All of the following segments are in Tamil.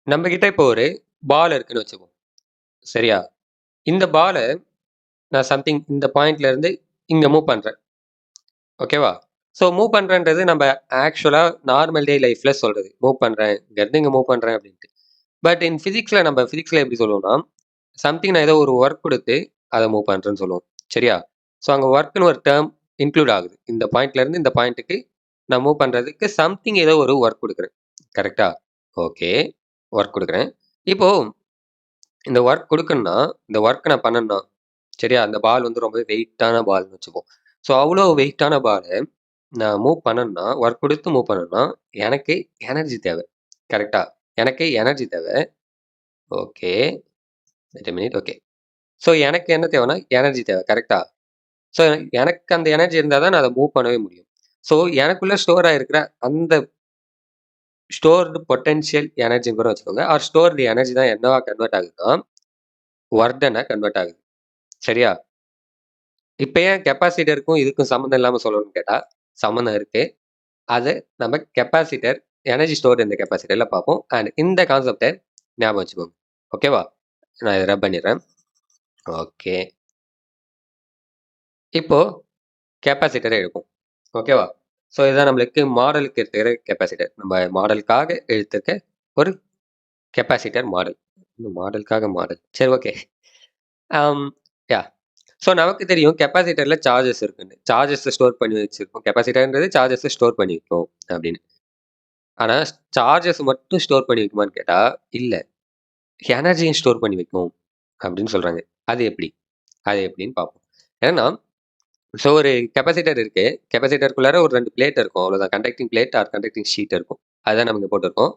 நம்மகிட்ட இப்போ ஒரு பால் இருக்குன்னு வச்சுப்போம். சரியா? இந்த பால நான் சம்திங் இந்த பாயிண்ட்ல இருந்து இங்க மூவ் பண்றேன். ஓகேவா? ஸோ மூவ் பண்றேன்றது நம்ப ஆக்சுவலா நார்மல் டே லைஃப்ல சொல்றது. மூவ் பண்றேன். இங்கருந்து இங்க மூவ் பண்றேன் அப்டின்ட்டு. பட் இன் பிசிக்ஸ்ல நம்ம பிசிக்ஸ்ல எப்படி சொல்லுவோம்னா, சம்திங் நான் ஏதோ ஒரு வொர்க் குடுத்து அத மூவ் பண்றேன்னு சொல்லுவோம். சரியா? ஸோ அங்க வொர்க்ன்னு ஒரு டெர்ம் இன்க்ளூட் ஆகுது. இந்த பாயிண்ட்ல இருந்து இந்த பாயிண்ட்க்கு நான் மூவ் பண்றதுக்கு சம்திங் ஏதோ ஒரு வொர்க் குடுக்குறேன். கரெக்ட்டா? ஓகே. வொர்க் குடுக்குறேன். இப்போ இந்த வொர்க் குடுக்கணும்னா, இந்த வொர்க் நான் பண்ணணும்னா, சரியா? அந்த பால் வந்து ரொம்ப வெயிட்டான பால்ன்னு வச்சுப்போம். ஸோ அவ்ளோ வெயிட்டான பால நான் மூவ் பண்ணணும்னா, வொர்க் குடுத்து மூவ் பண்ணணும்னா, எனக்கு எனர்ஜி தேவை. கரெக்ட்டா? எனக்கு எனர்ஜி தேவை. Okay. Wait a minute. Okay. So எனக்கு என்ன தேவைன்னா, எனர்ஜி தேவை. கரெக்ட்டா? ஸோ எனக்கு அந்த எனர்ஜி இருந்தா தான் நான் அத மூவ் பண்ணவே முடியும். ஸோ எனக்குள்ள ஸ்டோர் ஆயிருக்கிற அந்த ஸ்டோர்டு பொட்டன்ஷியல் எனர்ஜின்னு கூட வச்சுக்கோங்க. ஆர் ஸ்டோர்டு எனர்ஜி தான் என்னவா கன்வெர்ட் ஆகுதுன்னா, வொர்க்டனா கன்வெர்ட் ஆகுது. சரியா? இப்ப ஏன் கெப்பாசிட்டருக்கும் இதுக்கும் சம்மந்தம் இல்லாம சொல்லணும்னு கேட்டா, சம்மந்தம் இருக்கு. அது நம்ம கெப்பாசிட்டர், எனர்ஜி ஸ்டோர்ட் இந்த கெப்பாசிட்டர்ல பார்ப்போம். அண்ட் இந்த கான்செப்ட்ட ஞாபகம் வச்சுக்கோங்க. ஓகேவா? நான் இத ரப் பண்ணிடுறேன். ஓகே. இப்போ கெப்பாசிட்டர எடுப்போம். ஓகேவா? ஸோ இதான் நம்மளுக்கு மாடலுக்கு இருக்கிற கெப்பாசிட்டர். நம்ம மாடலுக்காக எடுத்திருக்க ஒரு கெப்பாசிட்டர் மாடல். மாடலுக்காக மாடல். சரி ஓகே. அம் யாஹ்! ஸோ நமக்கு தெரியும் கெப்பாசிட்டர்ல சார்ஜஸ் இருக்குன்னு. சார்ஜஸ ஸ்டோர் பண்ணி வச்சிருக்கும். கெப்பாசிட்டர்ன்றது சார்ஜஸ ஸ்டோர் பண்ணி வைக்கும் அப்படின்னு. ஆனா சார்ஜஸ் மட்டும் ஸ்டோர் பண்ணி வைக்குமான்னு கேட்டா, இல்ல. எனர்ஜியும் ஸ்டோர் பண்ணி வைக்கும் அப்படின்னு சொல்றாங்க. அது எப்படி? அது எப்படின்னு பார்ப்போம். ஏன்னா, ஸோ ஒரு கெப்பாசிட்டர் இருக்கு. கெப்பாசிட்டருக்குள்ளார ஒரு 2 பிளேட் இருக்கும். அவ்வளோதான். Conducting plate or conducting sheet இருக்கும். அதுதான் நம்ம இங்க போட்டிருக்கோம்.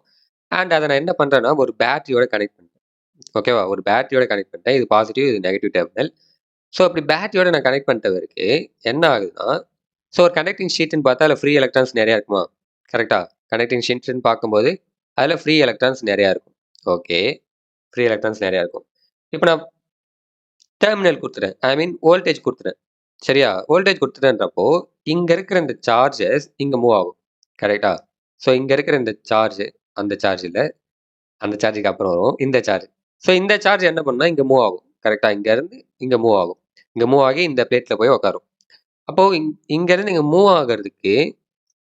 அண்ட் அத நான் என்ன பண்றேன்னா, ஒரு பேட்டரியோட கனெக்ட் பண்றேன். ஓகேவா? ஒரு பேட்டரியோட கனெக்ட் பண்ணிட்டேன். இது பாசிட்டிவ், இது நெகட்டிவ் டெர்மினல். ஸோ அப்படி பேட்டரியோட நான் கனெக்ட் பண்ணிட்ட பிறகு என்ன ஆகுதுன்னா, ஸோ ஒரு கண்டக்டிங் ஷீட்ன்னு பார்த்தா அதில ஃப்ரீ எலக்ட்ரான்ஸ் நெறையா இருக்குமா? கரெக்ட்டா? கண்டக்டிங் ஷீட்ன்னு பார்க்கும்போது, அதில ஃப்ரீ எலக்ட்ரான்ஸ் நெறையா இருக்கும். ஓகே. ஃப்ரீ எலக்ட்ரான்ஸ் நெறையா இருக்கும். இப்ப நான் டெர்மினல் குடுத்துட்டேன். ஐ மீன் வோல்டேஜ் குடுத்துட்டேன். சரியா? வோல்டேஜ் குடுத்துட்டேன்றப்போ, இங்க இருக்கிற இந்த சார்ஜஸ் இங்க மூவ் ஆகும். கரெக்ட்டா? ஸோ இங்க இருக்கிற இந்த சார்ஜ், அந்த சார்ஜ் இல்ல. அந்த சார்ஜ்க்கு அப்புறம் வரும். இந்த சார்ஜ். ஸோ இந்த சார்ஜ் என்ன பண்ணும்னா, இங்க மூவ் ஆகும். கரெக்ட்டா? இங்கருந்து இங்க மூவ் ஆகும். இங்க மூவ் ஆகி இந்த பிளேட்ல போய் உட்காரும். அப்போ இங்கருந்து இங்க மூவ் ஆகுறதுக்கு,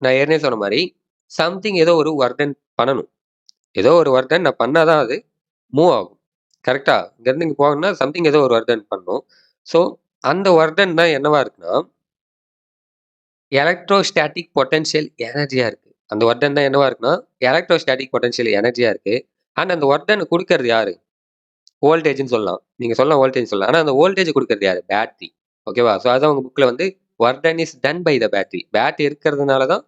நான் ஏற்கனவே சொன்ன மாரி, சம்திங் ஏதோ ஒரு வொர்க் டன் பண்ணணும். ஏதோ ஒரு வொர்க் டன் நான் பண்ணா தான் அது மூவ் ஆகும். கரெக்ட்டா? இங்கருந்து இங்க போகணும்னா சம்திங் ஏதோ ஒரு வொர்க் டன் பண்ணணும். ஸோ அந்த வொர்க் டன் தான் என்னவா இருக்குன்னா, எலக்ட்ரோஸ்டாட்டிக் பொட்டன்ஷியல் எனர்ஜியா இருக்கு. அந்த வொர்க் டன் தான் என்னவா இருக்குன்னா, எலக்ட்ரோஸ்டாட்டிக் பொட்டன்ஷியல் எனர்ஜியா இருக்கு. அண்ட் அந்த வொர்க் டன் குடுக்கறது யாரு? வோல்டேஜ்ன்னு சொல்லலாம். நீங்க சொல்லலாம் வோல்டேஜ்ன்னு சொல்லலாம். ஆனா அந்த வோல்டேஜ் குடுக்கறது யாரு? பேட்டரி. ஓகேவா? ஸோ அதான் உங்க புக்ல வந்து work done is done by the battery. Battery இருக்கிறதுனால தான்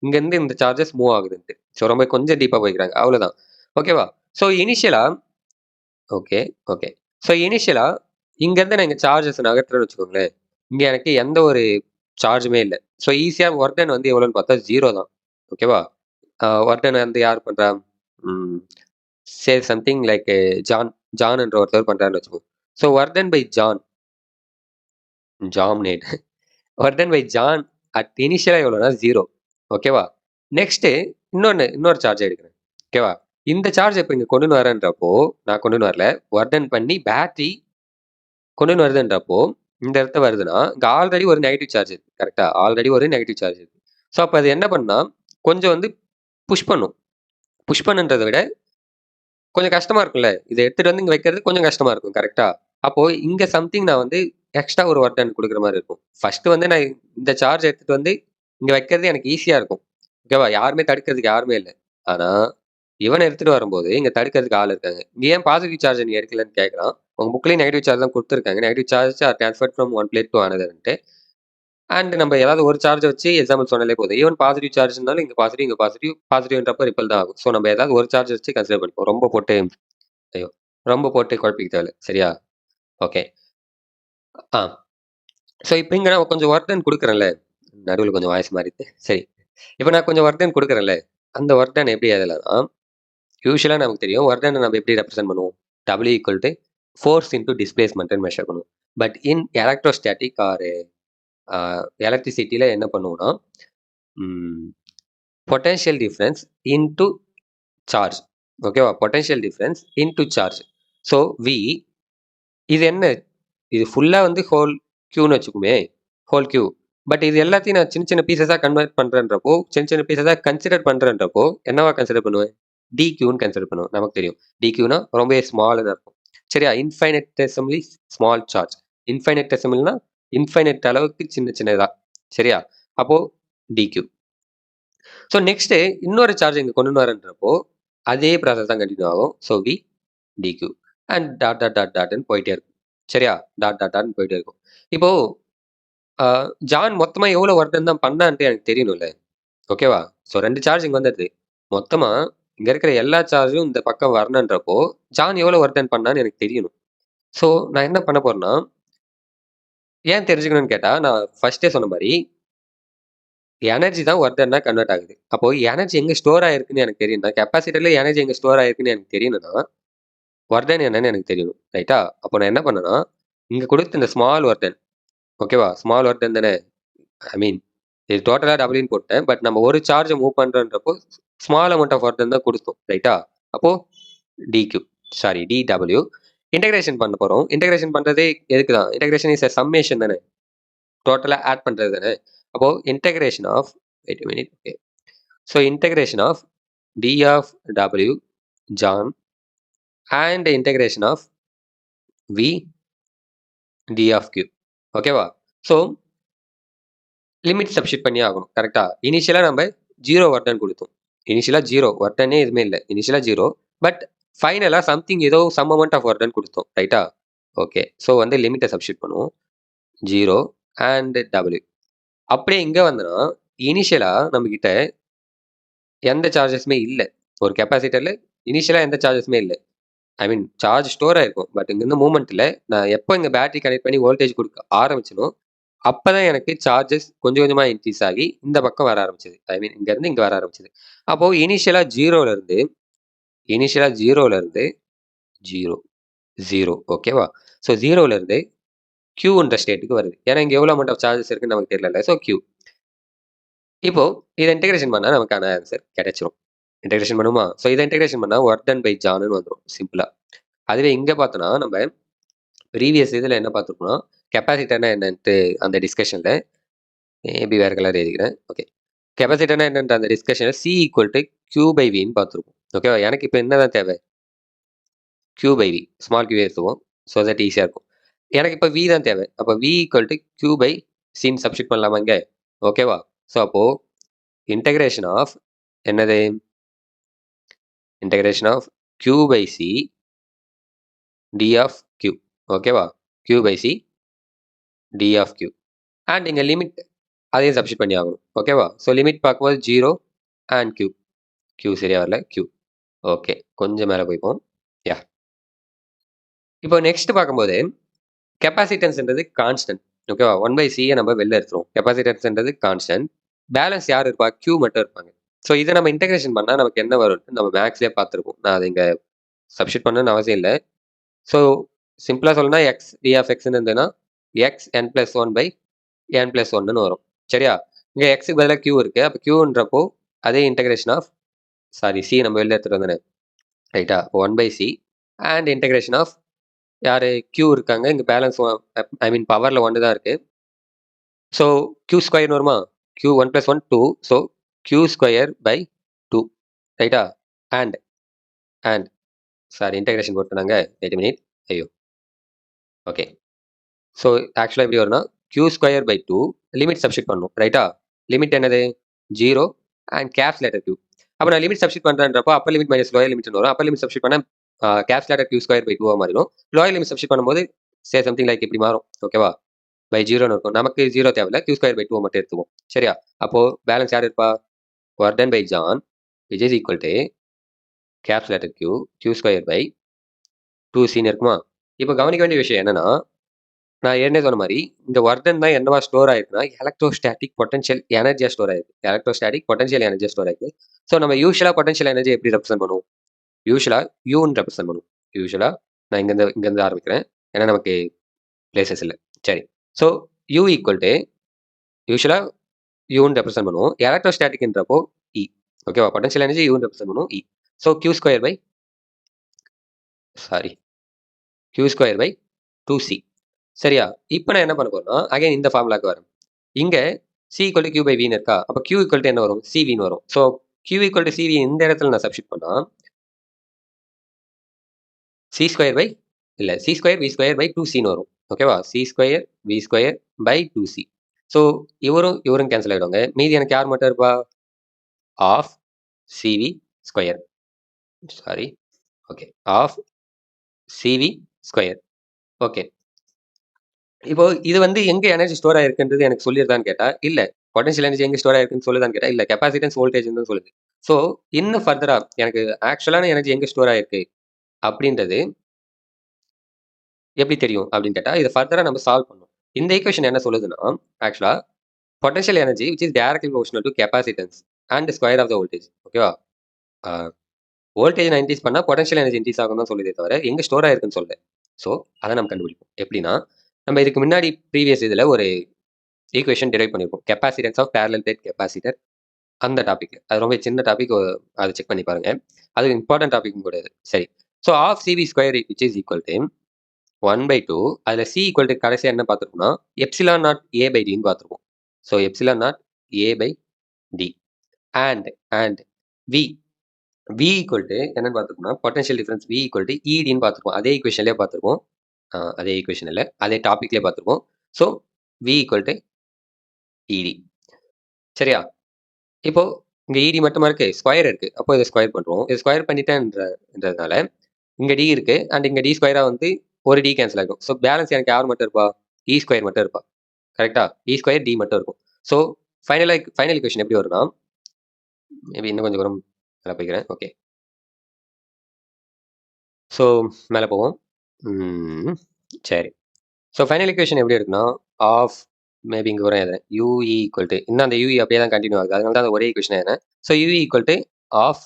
இங்கருந்து இந்த சார்ஜஸ் மூவ் ஆகுதுன்ட்டு. ஸோ ரொம்ப கொஞ்சம் டீப்பா போய்க்கிறாங்க. அவ்வளோதான். ஓகேவா? ஸோ இனிஷியலா ஓகே, ஓகே. ஸோ இனிஷியலா இங்கருந்து நான் இங்க சார்ஜஸ் நகர்த்துறேன்னு வச்சுக்கோங்களேன். இங்க எனக்கு எந்த ஒரு சார்ஜுமே இல்ல. ஸோ ஈஸியா வொர்க் டன் வந்து எவ்வளோன்னு பார்த்தா 0 தான். ஓகேவா? வொர்க் டன் வந்து யார் பண்றா? ம். Say something like John. John என்ற ஒருத்தர் பண்றாருன்னு வச்சுக்கோங்க. So work done by John. ஜாம்னேட். Work done by John at இனிஷியலா எவ்வளோனா 0. ஓகேவா? நெக்ஸ்ட்டு இன்னொரு சார்ஜ் எடுக்கிறேன். ஓகேவா? இந்த சார்ஜ் இப்ப இங்க கொண்டுன்னு வரேன்றப்போ, நான் கொண்டுன்னு வரல. வொர்க் டன் பண்ணி பேட்டரி கொண்டுன்னு வருதுன்றப்போ, இந்த இடத்துல வருதுன்னா, இங்க ஆல்ரெடி ஒரு நெகட்டிவ் சார்ஜ் இருக்கு. கரெக்ட்டா? ஆல்ரெடி ஒரு நெகட்டிவ் சார்ஜ் இருக்கு. ஸோ அப்ப அது என்ன பண்ணும்னா, கொஞ்சம் வந்து புஷ் பண்ணும். புஷ் பண்ணுன்றத விட கொஞ்சம் கஷ்டமா இருக்கும்ல. இத எடுத்துட்டு வந்து இங்க வைக்கிறது கொஞ்சம் கஷ்டமா இருக்கும். கரெக்ட்டா? அப்போ இங்க சம்திங் நான் வந்து எக்ஸ்ட்ரா ஒரு வொர்க் டன் குடுக்குற மாரி இருக்கும். ஃபர்ஸ்ட் வந்து நான் இந்த சார்ஜ் எடுத்துட்டு வந்து இங்க வைக்கிறது எனக்கு ஈஸியா இருக்கும். ஓகேவா? யாருமே தடுக்கிறதுக்கு யாருமே இல்ல. ஆனா, இவன எடுத்துட்டு வரும்போது இங்க தடுக்கிறதுக்கு ஆள் இருக்காங்க. "நீ ஏன் பாசிட்டிவ் சார்ஜ் நீ எடுக்கலன்னு?" கேட்கிறான். உங்க புக்லயும் நெகட்டிவ் சார்ஜ் தான் குடுத்துருக்காங்க. Negative charge are transferred from one plate to அனதர்ன்ட்டு. அண்ட் நம்ம ஏதாவது ஒரு சார்ஜ் வச்சு எக்ஸாம்பிள் சொன்னாலே போதும். ஈவன் பாசிட்டிவ் சார்ஜ்னாலும் இங்க பாசிட்டிவ், இங்க பாசிட்டிவ். பாசிட்டிவ்ன்றப்ப ரிப்பல் தான் ஆகும். ஸோ நம்ம ஏதாவது ஒரு சார்ஜ் வச்சு கன்சிடர் பண்ணிப்போம். ரொம்ப போட்டு ஐயோ! ரொம்ப போட்டு குழப்பிக்க தேவையில்ல. சரியா? ஓகே. ஆ. ஸோ இப்ப இங்க நான் கொஞ்சம் வொர்க் டன் குடுக்குறேன்ல. நடுவுல கொஞ்சம் வாய்ஸ் மாறிடுச்சு. சரி. இப்ப நான் கொஞ்சம் வொர்க் டன் குடுக்குறேன்ல. அந்த வொர்க் டன் எப்படி எழுதலாம்னா, யூசுவலா நமக்கு தெரியும் வொர்க் டன் நம்ம எப்படி ரெப்ரசென்ட் பண்ணுவோம்? W equal to force into டிஸ்பிளேஸ்மென்ட்ன்னு மெஷர் பண்ணுவோம். But in electrostatic or uh எலக்ட்ரிசிட்டில என்ன பண்ணுவோம்னா, ம் பொட்டன்ஷியல் டிஃபரன்ஸ் இன்டூ சார்ஜ். ஓகேவா? Potential difference into charge. So we இது என்ன? இது ஃபுல்லா வந்து ஹோல் கியூன்னு வச்சுக்குமே. Whole Q. பட் இது எல்லாத்தையும் நான் சின்ன சின்ன பீஸஸா கன்வெர்ட் பண்றேன்றப்போ, சின்ன சின்ன பீஸஸா கன்சிடர் பண்றேன்றப்போ, என்னவா கன்சிடர் பண்ணுவேன்? டிக்யூன்னு கன்சிடர் பண்ணுவேன். நமக்கு தெரியும். டிக்யூன்னா ரொம்பவே ஸ்மால்ன்னு அர்த்தம். சரியா? Infinitesimally small charge. இன்ஃபைனைட்டெசிமல்னா இன்ஃபைனைட் அளவுக்கு சின்ன சின்னதா. சரியா? அப்போ டிக்யூ. ஸோ நெக்ஸ்ட்டு இன்னொரு சார்ஜ் இங்க கொண்டு வரேன்றப்போ, அதே ப்ராசஸ் தான் கன்டின்யூ ஆகும். So we D Q and dot dot dot டாட்ன்னு போயிட்டே இருக்கும். சரியா? டாட் டாட் டாட்ன்னு போயிட்டே இருக்கும். இப்போ ஜான் மொத்தமா எவ்வளோ ஒர்க் தான் பண்ணான்ட்டு எனக்கு தெரியணும்ல. ஓகேவா? ஸோ 2 சார்ஜ் இங்க வந்துடுது. மொத்தமா இங்க இருக்கிற எல்லா சார்ஜும் இந்த பக்கம் வரணுன்றப்போ, ஜான் எவ்வளோ ஒர்க் டன் பண்ணான்னு எனக்கு தெரியணும். ஸோ நான் என்ன பண்ண போறேன்னா, ஏன் தெரிஞ்சுக்கணும்னு கேட்டா, நான் ஃபர்ஸ்ட்டே சொன்ன மாரி, எனர்ஜி தான் ஒர்க் டன்னா கன்வெர்ட் ஆகுது. அப்போ எனர்ஜி எங்க ஸ்டோர் ஆயிருக்குன்னு எனக்கு தெரியணும்னா, கெப்பாசிட்டர்ல எனர்ஜி எங்க ஸ்டோர் ஆயிருக்குன்னு எனக்கு தெரியணும்னா, ஒர்க் டன் என்னன்னு எனக்கு தெரியணும். ரைட்டா? அப்போ நான் என்ன பண்ணேன்னா, இங்க குடுத்த இந்த ஸ்மால் ஒர்க் டன் ஓகேவா? ஸ்மால் ஒர்க் டன் தானே? ஐ மீன் இது டோட்டலா டபுள்ன்னு போட்டேன். பட் நம்ம ஒரு சார்ஜ மூவ் பண்றோன்றப்போ, ஸ்மால் அமௌண்ட் ஆஃப் ஒர்க் தான் குடுத்தோம். ரைட்டா? அப்போ டிக்யூ சாரி டிடபிள்யூ இன்டகிரேஷன் பண்ண போறோம். இன்டகிரேஷன் பண்றதே எதுக்கு தான்? இன்டகிரேஷன் இஸ் எ சம்மேஷன் தானே. டோட்டலா ஆட் பண்றது தானே. அப்போ integration of wait a minute. Okay. So integration of D of W ஜான் and integration of V D of Q. ஓகேவா? ஸோ லிமிட் சப்ஸ்டிட் பண்ணி ஆகணும். கரெக்டா? இனிஷியலா நம்ம 0 வர்டன் குடுத்தோம். இனிஷியலா 0 வர்டனே எதுவுமே இல்ல. இனிஷியலா 0 பட் ஃபைனலா சம்திங் ஏதோ சம் அமௌண்ட் ஆஃப் வர்டன் குடுத்தோம். ரைட்டா? ஓகே. ஸோ வந்து லிமிட்ட சப்ஸ்டிட் பண்ணுவோம். 0 அண்ட் W. அப்படியே இங்க வந்தனா, இனிஷியலா நம்மகிட்ட எந்த சார்ஜஸுமே இல்ல. ஒரு கெப்பாசிட்டர்ல இனிஷியலா எந்த சார்ஜஸுமே இல்ல. ஐ மீன் சார்ஜ் ஸ்டோர் ஆயிருக்கும். பட் இங்கிருந்து மூவ்மெண்ட் இல்ல. நான் எப்போ இங்க பேட்டரி கனெக்ட் பண்ணி வோல்டேஜ் குடுக்க ஆரம்பிச்சனோ, அப்பதான் எனக்கு சார்ஜஸ் கொஞ்சம் கொஞ்சமா இன்க்ரீஸ் ஆகி இந்த பக்கம் வர ஆரம்பிச்சது. ஐ மீன் இங்கருந்து இங்க வர ஆரம்பிச்சது. அப்போ இனிஷியலா 0ல இருந்து 0, 0 ஓகேவா? ஸோ 0ல இருந்து கியூன்ற ஸ்டேட்டுக்கு வருது. ஏன்னா இங்க எவ்வளோ அமௌண்ட் ஆஃப் சார்ஜஸ் இருக்குன்னு நமக்கு தெரியல. So Q. இப்போ இத இன்டகிரேஷன் பண்ணா நமக்கான ஆன்சர் கிடைச்சிரும். இன்டகிரேஷன் பண்ணுமா? ஸோ இத இன்டகிரேஷன் பண்ணா ஒர்க் டன் பை ஜான்னு வந்துரும் சிம்பிளா. அதுவே இங்க பார்த்தோம்னா, நம்ம ப்ரீவியஸ் இதுல என்ன பார்த்துருப்போம்னா, கெப்பாசிட்டர்னா என்னன்ட்டு அந்த டிஸ்கஷன்ல மேபி வேற கலர் எழுதிக்கிறேன். ஓகே. கெப்பாசிட்டர்னா என்னன்ற அந்த டிஸ்கஷன்ல C equal to Q by வின்னு பார்த்துருப்போம். ஓகேவா? எனக்கு இப்போ என்னதான் தேவை? Q by V. Small Q எடுத்துக்குவோம். ஸோ தட் ஈஸியா இருக்கும். எனக்கு இப்போ வி தான் தேவை. அப்போ V equal to Q by சின்னு சப்ஸ்டிட் பண்ணலாமா இங்க? ஓகேவா? ஸோ அப்போ இன்டகிரேஷன் ஆஃப் என்னது? Integration of Q by C D of Q. ஓகேவா? Q by C D of Q. And இங்க லிமிட் அதையும் சப்ஸ்டிட் பண்ணி ஆகணும். ஓகேவா? ஸோ லிமிட் பார்க்கும்போது 0 அண்ட் கியூ. கியூ சரியா வரல. கியூ. ஓகே. கொஞ்சம் மேல போய்ப்போம். யாஹ்! இப்போ நெக்ஸ்ட் பார்க்கும்போது, கெப்பாசிட்டன்ஸ்ன்றது கான்ஸ்டன்ட். ஓகேவா? 1/C நம்ம வெளில எடுத்துருவோம். கெப்பாசிட்டன்ஸ்ன்றது கான்ஸ்டன்ட். பேலன்ஸ் யார் இருப்பா? கியூ மட்டும் இருப்பாங்க. ஸோ இத நம்ம இன்டகிரேஷன் பண்ணா நமக்கு என்ன வரும்னு நம்ம மேத்ஸ்லயே பார்த்துருப்போம். நான் அத இங்க சப்ஸ்டிட் பண்ணணும்னு அவசியம் இல்ல. ஸோ சிம்பிளா சொல்லணும்னா எக்ஸ் டி ஆஃப் எக்ஸ்ன்னு இருந்ததுன்னா, எக்ஸ் n + 1 பை n + 1ன்னு வரும். சரியா? இங்க எக்ஸ்க்கு பதிலா கியூ இருக்கு. அப்ப கியூன்றப்போ அதே இன்டகிரேஷன் ஆஃப் சாரி சி நம்ம வெளில எடுத்துட்டு வந்தோனே. ரைட்டா? 1/C அண்ட் இன்டகிரேஷன் ஆஃப் யாரு? கியூ இருக்காங்க. இங்க பேலன்ஸ் ஐ மீன் பவர்ல 1 தான் இருக்கு. ஸோ கியூ ஸ்கொயர்ன்னு வருமா? Q 1 + 1 2. So Q square by 2. ரைட்டா? அண்ட் அண்ட் சாரி இன்டகிரேஷன் போட்டனாங்க. Wait a minute. ஐயோ! ஓகே. ஸோ ஆக்சுவலா எப்படி வரும்னா, Q square by 2 limit substitute பண்ணணும். ரைட்டா? லிமிட் என்னது? 0 அண்ட் கேப்ஸ் லெட்டர் கியூ. அப்ப நான் லிமிட் சப்ஸ்டிட் பண்றேன்றப்போ அப்பர் லிமிட் மைனஸ் லோயர் லிமிட்னு வரும். அப்பர் லிமிட் சப்ஸ்டிட் பண்ணா caps letter Q square by 2வா மாறிடும். லோயர் லிமிட் சப்ஸ்டிட் பண்ணும்போது சம்திங் லைக் இப்படி மாறும். ஓகேவா? பை 0ன்னு இருக்கும். நமக்கு 0 தேவையில்ல. கியூ ஸ்கொயர் பை 2 மட்டும் எடுத்துக்குவோம். சரியா? அப்போ பேலன்ஸ் யார் இருப்பா? Work done by John which is equal to caps letter Q, Q square by 2சின்னு இருக்குமா? இப்போ கவனிக்க வேண்டிய விஷயம் என்னன்னா, நான் ஏற்கனவே சொன்ன மாரி, இந்த வர்டன் தான் என்னவா ஸ்டோர் ஆயிருக்குன்னா, எலக்ட்ரோஸ்டாட்டிக் பொட்டன்ஷியல் எனர்ஜியா ஸ்டோர் ஆயிருக்கு. எலக்ட்ரோஸ்டாட்டிக் பொட்டன்ஷியல் எனர்ஜியா ஸ்டோர் ஆயிருக்கு. ஸோ நம்ம யூசுவலா பொட்டன்ஷியல் எனர்ஜி எப்படி ரெப்ரசென்ட் பண்ணுவோம்? யூசுவலா யூன்னு ரெப்ரசென்ட் பண்ணுவோம். யூசுவலா நான் இங்கருந்து ஆரம்பிக்கிறேன். ஏன்னா நமக்கு பிளேசஸ் இல்ல. சரி. ஸோ யூ ஈக்குவல் டு யூசுவலா யூன்னு ரெப்ரசென்ட் பண்ணுவோம். எலக்ட்ரோஸ்டாட்டிக்ன்றப்போ இ. ஓகேவா? பொட்டன்ஷியல் எனர்ஜி யூன்னு ரெப்ரசென்ட் பண்ணுவோம் E. So q square by q square by 2c. சரியா? இப்போ நான் என்ன பண்ண போறேன்னா அகைன் இந்த ஃபார்முலாக்கு வரேன். இங்க c equal to q by வின்னு இருக்கா? அப்போ q ஈக்குவல் டு என்ன வரும்? cvன்னு வரும். So q equal to cv இந்த இடத்துல நான் சப்ஸ்டிட் பண்ணா c ஸ்கொயர் பை இல்லை c square v square by 2cன்னு வரும். ஓகேவா? c square v square by 2c. So இவரும் கேன்சல் ஆகிடுவாங்க. மீதி எனக்கு யார் மட்டும் இருப்பா? Half cv square. Okay, half cv square. Okay, இப்போ இது வந்து எங்க எனர்ஜி ஸ்டோர் ஆயிருக்குன்றது எனக்கு சொல்லிருதான்னு கேட்டா இல்ல. பொட்டன்ஷியல் எனர்ஜி எங்க ஸ்டோர் ஆயிருக்குன்னு சொல்லுதான்னு கேட்டா இல்ல. கெப்பாசிட்டன்ஸ் வோல்டேஜ் தான் சொல்லுது. ஸோ இன்னும் ஃபர்தரா எனக்கு ஆக்சுவலான எனர்ஜி எங்க ஸ்டோர் ஆயிருக்கு அப்படின்றது எப்படி தெரியும் அப்படின்னு கேட்டா இதை ஃபர்தரா நம்ம சால்வ் பண்ணணும். இந்த ஈக்குவேஷன் என்ன சொல்லுதுன்னா ஆக்சுவலா potential energy which is directly proportional to capacitance and square of the voltage. ஓகேவா? வோல்டேஜ் இன்க்ரீஸ் பண்ணா பொட்டன்ஷியல் எனர்ஜி இன்க்ரீஸ் ஆகும் தான் சொல்லுதே தவிர எங்க ஸ்டோர் ஆயிருக்குன்னு சொல்லல. ஸோ அதை நம்ம கண்டுபிடிப்போம். எப்படின்னா நம்ம இதுக்கு முன்னாடி ப்ரீவியஸ் இதில் ஒரு ஈக்குவேஷன் டிரைவ் பண்ணியிருப்போம். Capacitance of parallel plate capacitor. அந்த டாபிக் அது ரொம்ப சின்ன டாபிக். அதை செக் பண்ணி பாருங்க. அது இம்பார்ட்டன்ட் டாபிக் கூட. சரி, so half C V square which is equal to 1/2. அதில் சி ஈக்குவல் டு கடைசியாக என்ன பார்த்துருக்கோம்னா எப்சிலான் நாட் ஏ பை டின்னு பார்த்துருக்கோம். So epsilon naught A by D and V equal to என்னன்னு பார்த்துருக்கோம்னா potential difference V equal to இடின்னு பார்த்துருக்கோம். அதே ஈக்குவேஷன்லேயே பார்த்துருக்கோம். அதே ஈக்குவேஷன் இல்லை, அதே டாபிக்லேயே பார்த்துருக்கோம். ஸோ வி ஈக்குவல் டு இடி. சரியா? இப்போ இங்க இடி மட்டுமா இருக்கு, ஸ்கொயர் இருக்கு. அப்போ இதை ஸ்கொயர் பண்றோம். இதை ஸ்கொயர் பண்ணிட்டேன்றதுனால இங்க டி இருக்கு அண்ட் இங்க டி ஸ்கொயரா வந்து ஒரு டி கேன்சல் ஆகும். ஸோ பேலன்ஸ் எனக்கு யார் மட்டும் இருப்பா? இ ஸ்கொயர் மட்டும் இருப்பா. கரெக்டா? இ ஸ்கொயர் டி மட்டும் இருக்கும். ஸோ ஃபைனல் ஈக்குவேஷன் எப்படி வரும்னா மேபி இன்னும் கொஞ்சம் தூரம் மேலே போய்க்கிறேன். ஓகே, ஸோ மேலே போவோம். சரி, ஸோ ஃபைனல் ஈக்குவேஷன் எப்படி இருக்குன்னா ஆஃப் மேபி இங்கே வரும் எது யூஇ ஈக்குவல் டு இன்னும் அந்த யூஇ அப்படியே தான் கண்டினியூ ஆகுது. அதனால தான் அந்த ஒரே ஈக்குவேஷன் என்ன. ஸோ யூஇ ஈக்குவல் டு ஆஃப்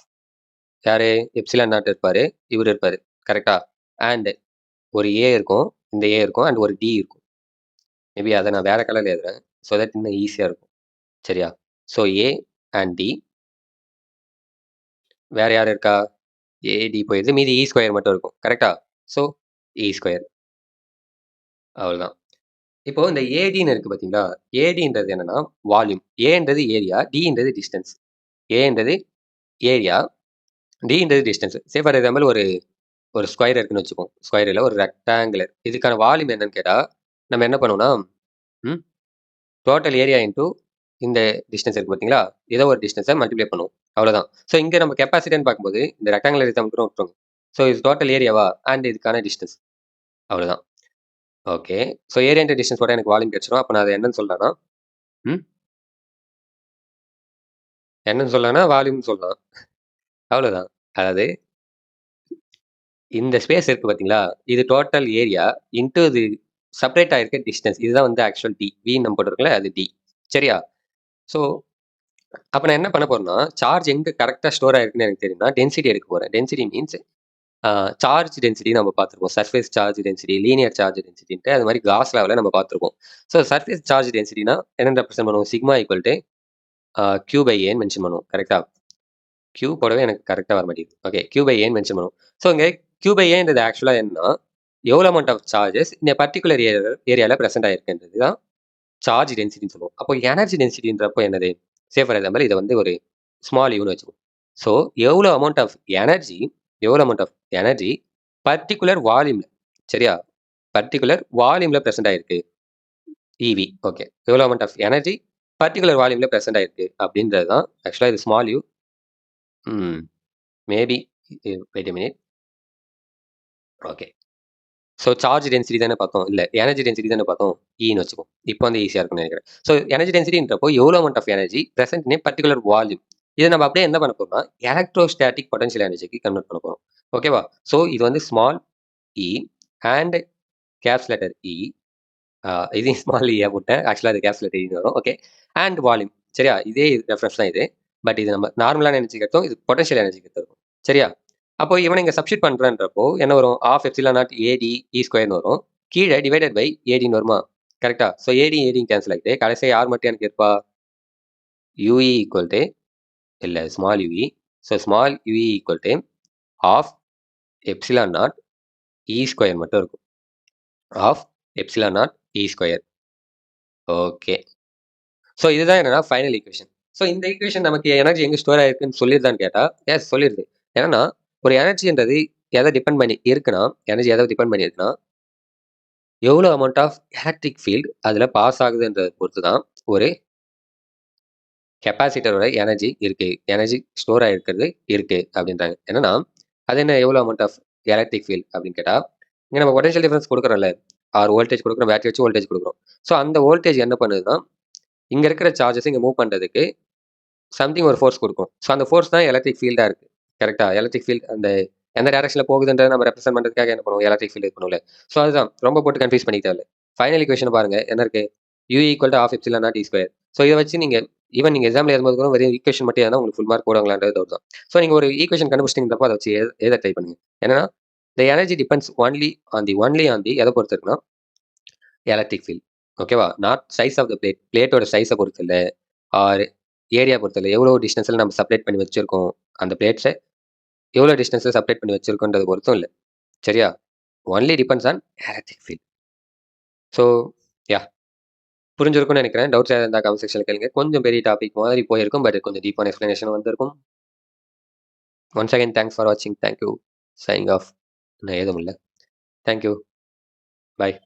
யாரு எப்சிலான் நாட் இருப்பாரு, இவர் இருப்பாரு. கரெக்டா? அண்ட் ஒரு ஏ இருக்கும், இந்த ஏ இருக்கும் அண்ட் ஒரு டி இருக்கும். மேபி அதை நான் வேற கலர்ல எழுதுறேன் ஸோ தட் இன்னும் ஈஸியாக இருக்கும். சரியா? So A and D. வேற யார் இருக்கா? ஏடி போயிடுது, மீதி இ ஸ்கொயர் மட்டும் இருக்கும். கரெக்டா? ஸோ இ ஸ்கொயர். அவ்வளோதான். இப்போ இந்த ஏடின்னு இருக்கு பார்த்தீங்களா? ஏடின்றது என்னன்னா வால்யூம், ஏன்றது ஏரியா, டின்றது டிஸ்டன்ஸ். ஏன்றது ஏரியா, டின்றது டிஸ்டன்ஸ். சே ஃபார் எக்ஸாம்பிள் ஒரு ஸ்கொயர் இருக்குன்னு வச்சுப்போம். ஸ்கொயர் இல்லை, ஒரு ரெக்டாங்குலர். இதுக்கான வால்யூம் என்னன்னு கேட்டால் நம்ம என்ன பண்ணுவோம்னா டோட்டல் ஏரியா இன்டூ இந்த டிஸ்டன்ஸ் இருக்கு பார்த்தீங்களா? ஏதோ ஒரு டிஸ்டன்ஸை மல்டிப்ளை பண்ணுவோம். அவ்வளோதான். ஸோ இங்கே நம்ம கெப்பாசிட்டின்னு பார்க்கும்போது இந்த ரெக்டாங்குலர் எக்ஸாம்பிள் கூட விட்டுருங்க. ஸோ இது டோட்டல் ஏரியாவா அண்ட் இதுக்கான டிஸ்டன்ஸ். அவ்வளோதான். Okay, so area into distance போட்டால் எனக்கு வால்யூம் கிடைச்சிடும். அப்போ நான் அதை என்னன்னு சொல்லலாம்னா என்னன்னு சொல்லலாம்னா வால்யூம்னு சொல்லலாம். அவ்வளோதான். அதாவது இந்த ஸ்பேஸ் இருக்கு பார்த்தீங்களா? இது டோட்டல் ஏரியா இன்டூ இது செப்பரேட் ஆகிருக்க டிஸ்டன்ஸ். இதுதான் வந்து ஆக்சுவல் டி. வி நம்ம போட்டிருக்கல, அது டி. சரியா? ஸோ அப்போ நான் என்ன பண்ண போறேன்னா சார்ஜ் எங்கே கரெக்டாக ஸ்டோர் ஆயிருக்குன்னு எனக்கு தெரியும்னா டென்சிட்டி எடுக்க போகிறேன். டென்சிட்டி மீன்ஸ் சார்ஜ் டென்சிட்டி நம்ம பார்த்துருக்கோம். Surface charge density, linear charge டென்சிட்டின்ட்டு அது மாதிரி காஸ் லெவலில் நம்ம பார்த்துருக்கோம். ஸோ சர்ஃபேஸ் சார்ஜ் டென்சிட்டினா என்ன ரெப்ரசென்ட் பண்ணுவோம்? Sigma equal to Q by ஏன்னு மென்ஷன் பண்ணுவோம். கரெக்டா? கியூ போடவே எனக்கு கரெக்டாக வர மாட்டேங்குது. ஓகே, கியூ பை ஏன்னு மென்ஷன் பண்ணுவோம். ஸோ இங்கே கியூ பை ஏன்றது ஆக்சுவலாக என்னன்னா எவ்வளோ அமௌண்ட் ஆஃப் சார்ஜஸ் இந்த பர்டிகுலர் ஏரியாவில் ப்ரெசென்ட் ஆயிருக்குன்றது தான் சார்ஜ் டென்சிட்டின்னு சொல்லுவோம். அப்போ எனர்ஜி டென்சிட்டின்றப்போ என்னது? சே ஃபார் எக்ஸாம்பிள் இதை வந்து ஒரு ஸ்மால் யூன்னு வச்சுக்கோம். ஸோ எவ்வளோ அமௌண்ட் ஆஃப் எனர்ஜி பர்டிகுலர் வால்யூமில், சரியா, பர்டிகுலர் வால்யூமில் ப்ரெசென்ட் ஆயிருக்கு இவி. ஓகே, எவ்வளோ அமௌண்ட் ஆஃப் எனர்ஜி பர்டிகுலர் வால்யூமில் ப்ரெசென்ட் ஆயிருக்கு அப்படின்றது தான் ஆக்சுவலாக இது small U. Maybe wait a minute. Okay, so charge density தானே பார்த்தோம், இல்லை எனர்ஜி டென்சிட்டி தானே பார்த்தோம், ஈன்னு வச்சுப்போம். இப்போ வந்து ஈஸியாக இருக்கும்னு நினைக்கிறேன். ஸோ எனர்ஜி டென்சிட்டின்றப்போ எவ்வளோ amount of energy present in particular volume. இதை நம்ம அப்படியே என்ன பண்ண போறோம்னா எலக்ட்ரோஸ்டாட்டிக் பொட்டன்ஷியல் எனர்ஜிக்கு கன்வெர்ட் பண்ண போகிறோம். ஓகேவா? ஸோ இது வந்து small E and caps letter E. இது ஸ்மால் இ போட்டேன், ஆக்சுவலாக அது கேப்ஸ் லெட்டர் இன்னு வரும். Okay, and volume. சரியா? இதே ரெஃபரன்ஸ் தான் இது. பட் இது நம்ம நார்மலான எனர்ஜி எடுத்தோம், இது பொட்டன்ஷியல் எனர்ஜி எடுத்துருக்கும். சரியா? அப்போ இவனை இங்கே சப்ஸ்டிட் பண்ணுறன்றப்போ என்ன வரும்? ஆஃப் எப்சிலான் நாட் ஏடி இ ஸ்கொயர்னு வரும். கீழே டிவைடட் பை ஏடின்னு வருமா? கரெக்டா? ஸோ ஏடியும் கேன்சல் ஆகிட்டு கடைசியாக யார் மட்டும் எனக்கு இருப்பா? யூஇ ஈக்குவல் டு இல்லை small U E. So small U E equal to half epsilon naught E square மட்டும் இருக்கும். Half epsilon naught E square. Okay. So இதுதான் என்னன்னா ஃபைனல் ஈக்குவேஷன். ஸோ இந்த ஈக்குவேஷன் நமக்கு எனர்ஜி எங்கே ஸ்டோர் ஆயிருக்குன்னு சொல்லியிருந்தான்னு கேட்டால் எஸ் சொல்லிடுது. ஏன்னா ஒரு எனர்ஜின்றது எதை டிபெண்ட் பண்ணி இருக்குன்னா, எனர்ஜி எதை டிபெண்ட் பண்ணி இருக்குன்னா, எவ்வளோ அமௌண்ட் ஆஃப் எலக்ட்ரிக் ஃபீல்டு அதில் பாஸ் ஆகுதுன்றதை பொறுத்து தான் ஒரு கெப்பாசிட்டரோட எனர்ஜி இருக்கு, எனர்ஜி ஸ்டோர் ஆகிருக்கிறது இருக்கு அப்படின்றாங்க. என்னன்னா அது என்ன எவ்வளோ அமௌண்ட் ஆஃப் எலக்ட்ரிக் ஃபீல்டு அப்படின்னு கேட்டால், இங்கே நம்ம பொட்டன்ஷியல் டிஃபரன்ஸ் கொடுக்குறோம்ல, ஆர் வோல்டேஜ் கொடுக்குறோம், பேட்டரி வச்சு வோல்டேஜ் கொடுக்குறோம். ஸோ அந்த வோல்டேஜ் என்ன பண்ணுதுன்னா, இங்கே இருக்கிற சார்ஜஸ் இங்கே மூவ் பண்ணுறதுக்கு சம்திங் ஒரு ஃபோர்ஸ் கொடுக்கும். ஸோ அந்த ஃபோர்ஸ் தான் எலக்ட்ரிக் ஃபீல்டாக இருக்குது. கரெக்டாக எலக்ட்ரிக் ஃபீல்டு அந்த எந்த டேரக்ஷனில் போகுதுன்றதை நம்ம ரெப்ரசென்ட் பண்ணுறதுக்காக என்ன பண்ணுவோம், எலக்ட்ரிக் ஃபீல்டு பண்ணுவோம்ல. ஸோ அதுதான் ரொம்ப போட்டு கன்ஃபியூஸ் பண்ணிக்கிட்டாரு. ஃபைனல் ஈக்குவேஷன் பாருங்க என்ன இருக்கு, u equal to half epsilon naught E square. So இதை வச்சு நீங்கள் ஈவன் நீங்கள் எக்ஸாமில் எழுதும்போது கூட வெறும் ஈக்குவேஷன் மட்டும் ஏன்னா உங்களுக்கு ஃபுல் மார்க் போடுவாங்களான்றது டவுட் தான். ஸோ நீங்கள் ஒரு ஈக்குவேஷன் கண்டுபிடிச்சிட்டீங்கன்றப்போ அதை வச்சு எதை ட்ரை பண்ணுங்க. ஏன்னா the energy depends only on the எதை பொறுத்து இருக்குன்னா எலக்ட்ரிக் ஃபீல்ட். ஓகேவா, not size of the plate, பிளேட்டோட சைஸை பொறுத்து இல்லை, ஆர் ஏரியா பொறுத்து இல்லை, எவ்வளோ டிஸ்டன்ஸில் நம்ம செப்பரேட் பண்ணி வச்சிருக்கோம், அந்த பிளேட்ஸை எவ்வளோ டிஸ்டன்ஸில் செப்பரேட் பண்ணி வச்சிருக்கோன்றது பொறுத்தும் இல்லை. சரியா, only depends on electric field. So yeah புரிஞ்சிருக்கும்னு நினைக்கிறேன். டவுட்ஸ் ஏதாவது இருந்தால் கமெண்ட் செக்ஷனில் கேளுங்க. கொஞ்சம் பெரிய டாபிக் மாதிரி போயிருக்கும், பட் கொஞ்சம் டீப்பான எக்ஸ்பிளனேஷன் வந்திருக்கும். ஒன்ஸ் அகைன் தேங்க்ஸ் ஃபார் வாட்சிங். தேங்க்யூ. Signing off. நான் எதுவும் இல்லை. தேங்க்யூ. பாய்.